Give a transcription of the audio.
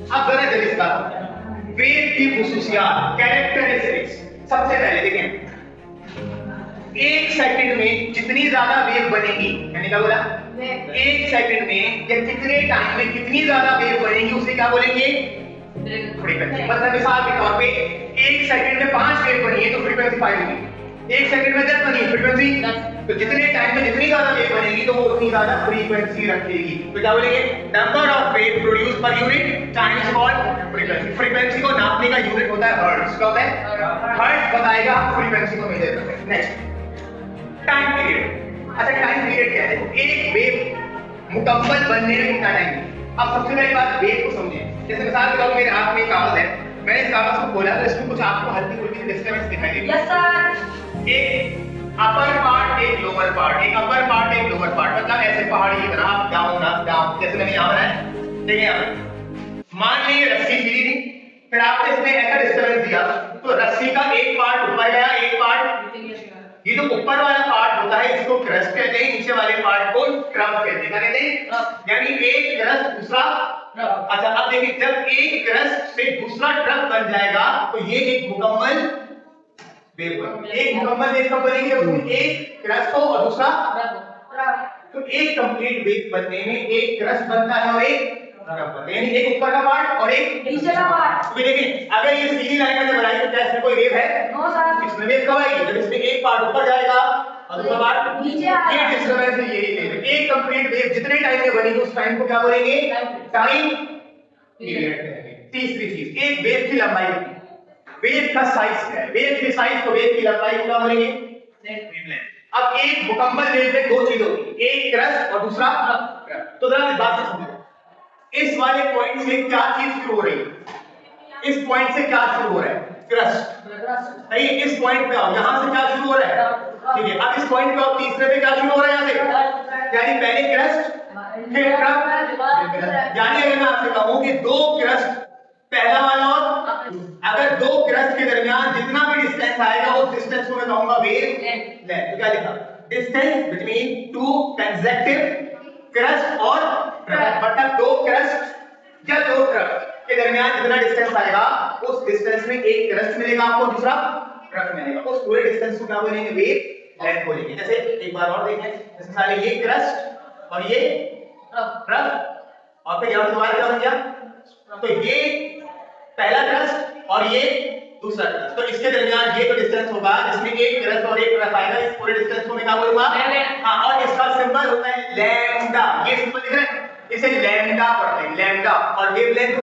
अब जरा जल्दी इसका वेव की खुसूसियात, कैरेक्टरिस्टिक्स। सबसे पहले देखें, एक सेकंड में जितनी ज्यादा वेव बनेगी, मैंने क्या बोला, एक सेकंड में या कितने टाइम में कितनी ज्यादा वेव बनेगी उसे क्या बोलेंगे, फ्रीक्वेंसी। मतलब मिसाल के तौर पे एक सेकंड में 5 वेव बनी है तो फ्रीक्वेंसी 5 होगी, एक सेकंड में 10 बनी है फ्रीक्वेंसी 10। तो जितने टाइम में जितनी ज्यादा वेव बनेगी तो वो उतनी ज्यादा फ्रीक्वेंसी रखेगी। तो क्या बोलेंगे, number of wave produce per unit time is called frequency. Frequency को नापने का यूनिट होता है हर्ट्ज। क्या होता है, हर्ट्ज बताएगा फ्रीक्वेंसी को मेजर करते हैं। Next, time period. अच्छा, टाइम पीरियड क्या है, एक वेव मुकम्मल बनने में कितना टाइम। अब सबसे पहली बात वेव को समझें। जैसे मिसाल के तौर पर मेरे हाथ में कागज है, मैंने इस कागज को खोला तो इसमें कुछ आपको हल्की फुल्की डिस्टर्बेंस दिखाई देगी। Yes sir. एक अपर पार्ट, एक लोअर पार्ट, एक अपर पार्ट, एक लोअर पार्ट, मतलब ऐसे पहाड़ी की तरह अप डाउन अप डाउन, जैसे मैंने यहाँ बनाया। देखिए यहाँ मान लीजिए रस्सी सीधी थी, फिर आपने इसमें ऐसा डिस्टर्बेंस दिया तो रस्सी का एक पार्ट ऊपर गया, एक पार्ट, ये जो ऊपर वाला पार्ट होता है इसको क्रस्ट कहते हैं, नीचे वाले पार्ट को ट्रफ कहते हैं। क्या कहते हैं, यानी एक क्रस्ट दूसरा। अच्छा अब देखिए, जब एक क्रस्ट से दूसरा ट्रफ बन जाएगा तो ये एक मुकम्मल वेव बन, एक मुकम्मल वेव कब बनेगी, एक क्रस्ट हो और दूसरा ट्रफ। तो एक कंप्लीट वेव बनने में एक क्रस्ट बनता है और एक ट्रफ बनता है, यानी एक ऊपर का पार्ट और एक नीचे का पार्ट। तो देखिए अगर ये सीधी लाइन में बनाई तो क्या इसमें कोई वेव है, नो सर। इसमें वेव कब आएगी, जब इसमें एक पार्ट ऊपर जाएगा और दूसरा पार्ट नीचे आएगा। ये डिस्टर्बेंस है, यही वेव है। एक कंप्लीट वेव जितने टाइम में बनेगी उस टाइम को क्या बोलेंगे, टाइम पीरियड कहेंगे। तीसरी चीज, एक वेव की लंबाई कितनी, वेव का साइज क्या है, वेव की साइज को वेव की लंबाई को क्या बोलेंगे, वेवलेंथ। अब एक मुकम्मल वेव में दो चीज होती है, एक क्रस्ट और दूसरा ट्रफ। तो जरा इस बात को समझो, इस वाले पॉइंट से क्या चीज शुरू हो रही है, इस पॉइंट से क्या शुरू हो रहा है, क्रस्ट। सही, इस पॉइंट पे आओ, यहां से क्या शुरू हो रहा है, ठीक है। अब इस पॉइंट पे आओ, तीसरे पे क्या शुरू हो रहा है, यहां से, यानी पहले क्रस्ट फिर ट्रफ। यानी अगर मैं आपसे कहूं कि दो क्रस्ट, पहला वाला और, अगर दो क्रस्ट के दरमियान जितना भी डिस्टेंस आएगा उस डिस्टेंस को मैं कहूंगा वेव लेंथ। तो क्या लिखा, distance between two consecutive crust और ट्रफ, मतलब दो क्रस्ट या दो ट्रफ के दरमियान जितना डिस्टेंस आएगा उस डिस्टेंस में एक क्रस्ट मिलेगा आपको, दूसरा ट्रफ मिलेगा। उस पूरे डिस्टेंस को क्या बोलेंगे, वेव लेंथ बोलेंगे। जैसे एक बार और देखें, जैसे साले ये क्रस्ट और ये ट्रफ और फिर यहां दोबारा क्या बन गया, तो ये पहला क्रस्ट और ये दूसरा क्रस्ट, तो इसके दरमियान ये तो डिस्टेंस होगा जिसमें एक क्रस्ट और एक ट्रफ आएगा, इस पूरे डिस्टेंस को मैं क्या बोलूंगा, हां। और इसका सिंबल होता है लैम्डा, ये सिंबल दिख रहा है, इसे लैम्डा पढ़ते हैं, लैम्डा। और वेवलेंथ